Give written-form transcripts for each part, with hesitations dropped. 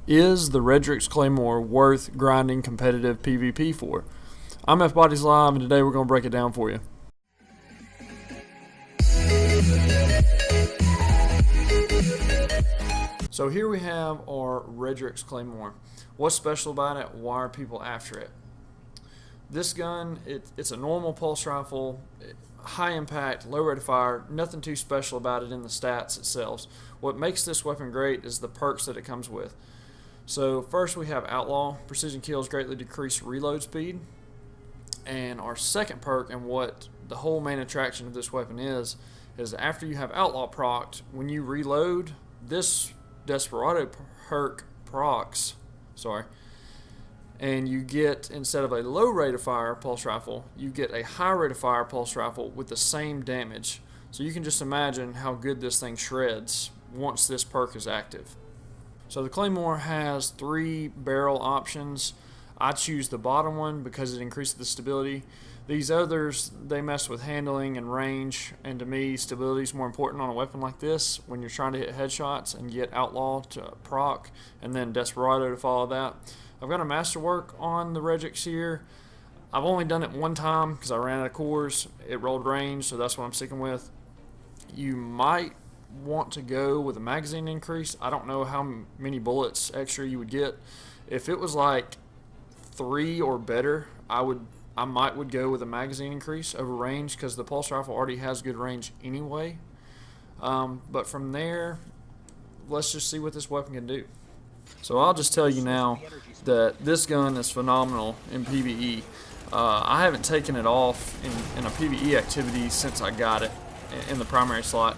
Is the Redrix Claymore worth grinding competitive PvP for? I'm Fbodieslive, and today we're going to break it down for you. So here we have our Redrix Claymore. What's special about it? Why are people after it? This gun, it's a normal pulse rifle, high impact, low rate of fire, nothing too special about it in the stats itself. What makes this weapon great is the perks that it comes with. So first we have Outlaw. Precision kills greatly decrease reload speed. And our second perk, and what the whole main attraction of this weapon is after you have Outlaw procced, when you reload, this Desperado perk procs, and you get, instead of a low rate of fire pulse rifle, you get a high rate of fire pulse rifle with the same damage. So you can just imagine how good this thing shreds once this perk is active. So the Claymore has 3 barrel options. I choose the bottom one because it increases the stability. These others, they mess with handling and range, and to me, stability is more important on a weapon like this when you're trying to hit headshots and get Outlaw to proc, and then Desperado to follow that. I've got a masterwork on the Redrix here. I've only done it one time because I ran out of cores. It rolled range, so that's what I'm sticking with. You might want to go with a magazine increase. I don't know how many bullets extra you would get. If it was like 3 or better, I might go with a magazine increase over range, because the pulse rifle already has good range anyway. But from there, let's just see what this weapon can do. So I'll just tell you now that this gun is phenomenal in PvE. I haven't taken it off in a PvE activity since I got it in the primary slot.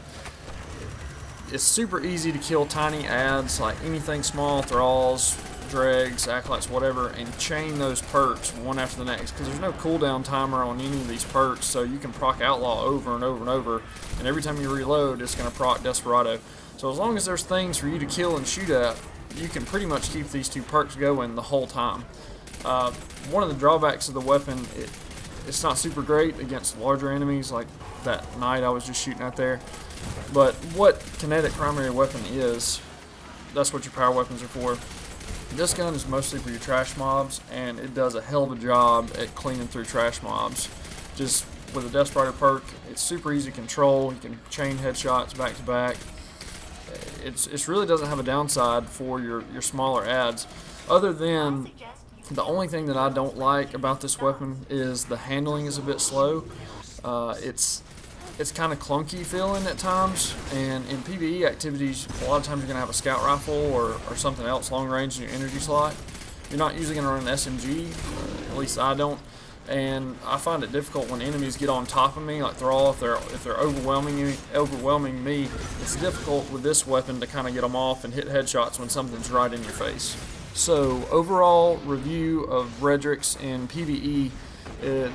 It's super easy to kill tiny adds, like anything small, thralls, dregs, acolytes, whatever, and chain those perks one after the next, because there's no cooldown timer on any of these perks, so you can proc Outlaw over and over and over, and every time you reload, it's going to proc Desperado. So as long as there's things for you to kill and shoot at, you can pretty much keep these 2 perks going the whole time. One of the drawbacks of the weapon, it's not super great against larger enemies like that knight I was just shooting at there. But what kinetic primary weapon is, that's what your power weapons are for. This gun is mostly for your trash mobs, and it does a hell of a job at cleaning through trash mobs. Just with a Desperado perk, it's super easy to control. You can chain headshots back to back. It really doesn't have a downside for your smaller adds, other than the only thing that I don't like about this weapon is the handling is a bit slow. It's kind of clunky feeling at times, and in PvE activities, a lot of times you're going to have a scout rifle or something else long range in your energy slot. You're not usually going to run an SMG, at least I don't, and I find it difficult when enemies get on top of me, like Thrall, if they're overwhelming me. It's difficult with this weapon to kind of get them off and hit headshots when something's right in your face. So overall review of Redrix in PvE,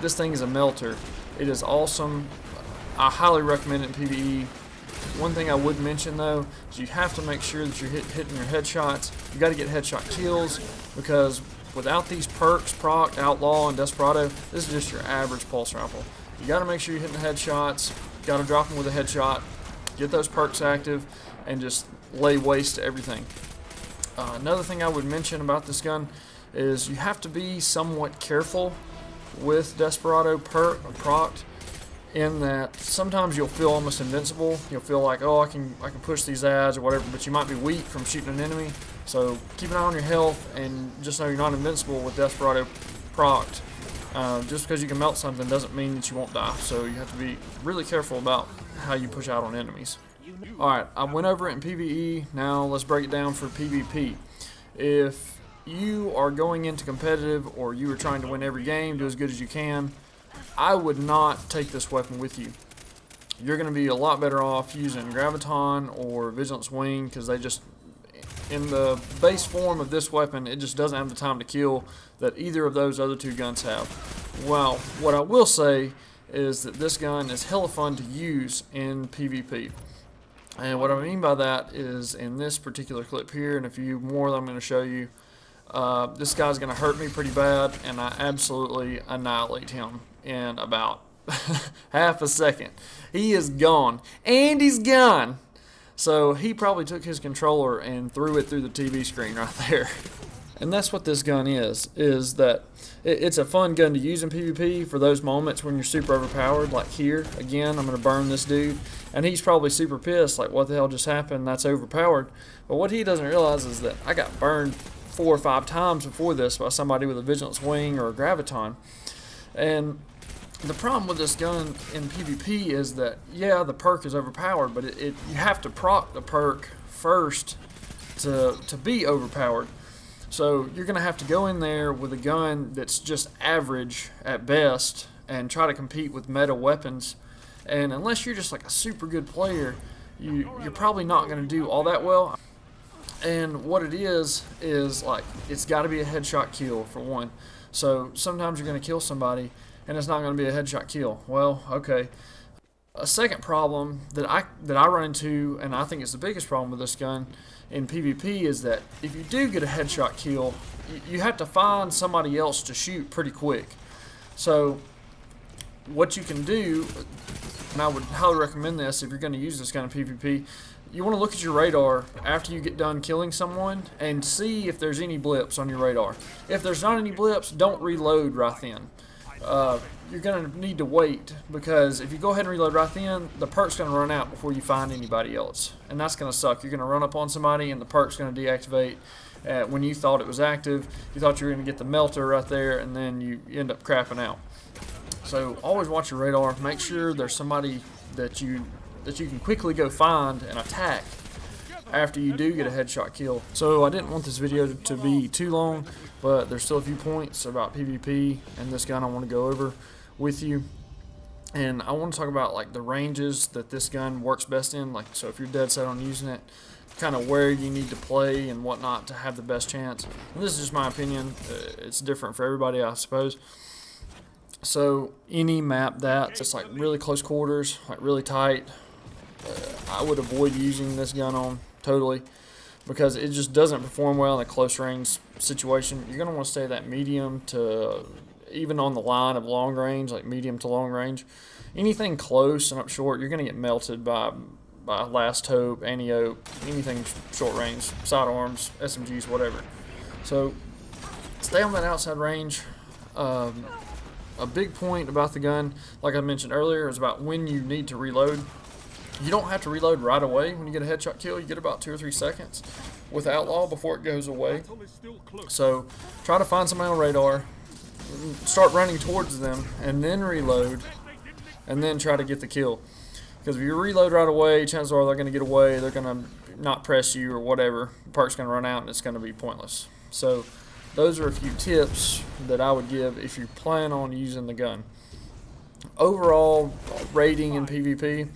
this thing is a melter. It is awesome. I highly recommend it in PvE. One thing I would mention though is you have to make sure that you're hitting your headshots. You got to get headshot kills, because without these perks, proc, Outlaw, and Desperado, this is just your average pulse rifle. You got to make sure you're hitting the headshots. Got to drop them with a headshot. Get those perks active, and just lay waste to everything. Another thing I would mention about this gun is you have to be somewhat careful with Desperado procced, in that sometimes you'll feel almost invincible. You'll feel like, oh, I can push these ads or whatever, but you might be weak from shooting an enemy. So keep an eye on your health, and just know you're not invincible with Desperado procced. Just because you can melt something doesn't mean that you won't die. So you have to be really careful about how you push out on enemies. Alright, I went over it in PvE, now let's break it down for PvP. If you are going into competitive, or you are trying to win every game, do as good as you can, I would not take this weapon with you. You're going to be a lot better off using Graviton or Vigilance Wing, because they just, in the base form of this weapon, it just doesn't have the time to kill that either of those other 2 guns have. Well, what I will say is that this gun is hella fun to use in PvP. And what I mean by that is, in this particular clip here, and a few more that I'm going to show you, this guy's going to hurt me pretty bad, and I absolutely annihilate him in about half a second. He is gone, and he's gone. So he probably took his controller and threw it through the TV screen right there. And that's what this gun is that it's a fun gun to use in PvP for those moments when you're super overpowered, like here. Again, I'm going to burn this dude, and he's probably super pissed, like, what the hell just happened? That's overpowered. But what he doesn't realize is that I got burned 4 or 5 times before this by somebody with a Vigilance Wing or a Graviton. And the problem with this gun in PvP is that, yeah, the perk is overpowered, but you have to proc the perk first to be overpowered. So you're going to have to go in there with a gun that's just average at best and try to compete with meta weapons. And unless you're just like a super good player, you're probably not going to do all that well. And what it is like, it's got to be a headshot kill for one. So sometimes you're going to kill somebody and it's not going to be a headshot kill. Well, okay. A second problem that I run into, and I think it's the biggest problem with this gun in PvP, is that if you do get a headshot kill, you have to find somebody else to shoot pretty quick. So what you can do, and I would highly recommend this if you're going to use this gun in PvP, you want to look at your radar after you get done killing someone and see if there's any blips on your radar. If there's not any blips, don't reload right then. You're going to need to wait, because if you go ahead and reload right then, the perk's going to run out before you find anybody else. And that's going to suck. You're going to run up on somebody and the perk's going to deactivate when you thought it was active. You thought you were going to get the melter right there, and then you end up crapping out. So always watch your radar. Make sure there's somebody that you can quickly go find and attack after you do get a headshot kill. So I didn't want this video to be too long, but there's still a few points about PvP and this gun I want to go over with you. And I want to talk about like the ranges that this gun works best in. Like, so if you're dead set on using it, kind of where you need to play and whatnot to have the best chance. And this is just my opinion. It's different for everybody, I suppose. So any map that's just like really close quarters, like really tight, I would avoid using this gun on totally, because it just doesn't perform well in a close range situation. You're going to want to stay that medium to even on the line of long range, like medium to long range. Anything close and up short, you're going to get melted by Last Hope, Anti-Ope, anything short range, sidearms, SMGs, whatever. So stay on that outside range. A big point about the gun, like I mentioned earlier, is about when you need to reload. You don't have to reload right away when you get a headshot kill. You get about 2 or 3 seconds with Outlaw before it goes away. So try to find somebody on radar, start running towards them, and then reload, and then try to get the kill. Because if you reload right away, chances are they're going to get away, they're going to not press you or whatever. The perk's going to run out and it's going to be pointless. So those are a few tips that I would give if you plan on using the gun. Overall rating in PvP,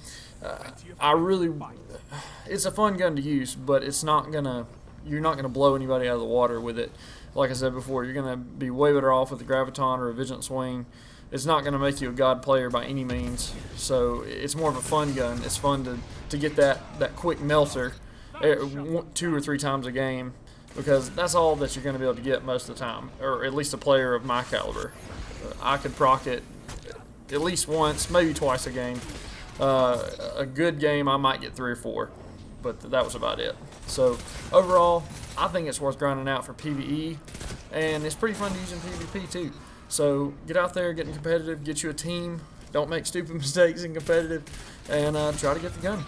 it's a fun gun to use, but you're not gonna blow anybody out of the water with it. Like I said before, you're gonna be way better off with a Graviton or a Vigilance Wing. It's not gonna make you a god player by any means. So it's more of a fun gun. It's fun to get that quick melter 2 or 3 times a game, because that's all that you're gonna be able to get most of the time, or at least a player of my caliber. I could proc it at least once, maybe twice a game. A good game, I might get 3 or 4, but that was about it. So overall, I think it's worth grinding out for PvE, and it's pretty fun to use in PvP too. So get out there, get competitive, get you a team, don't make stupid mistakes in competitive, and try to get the gun.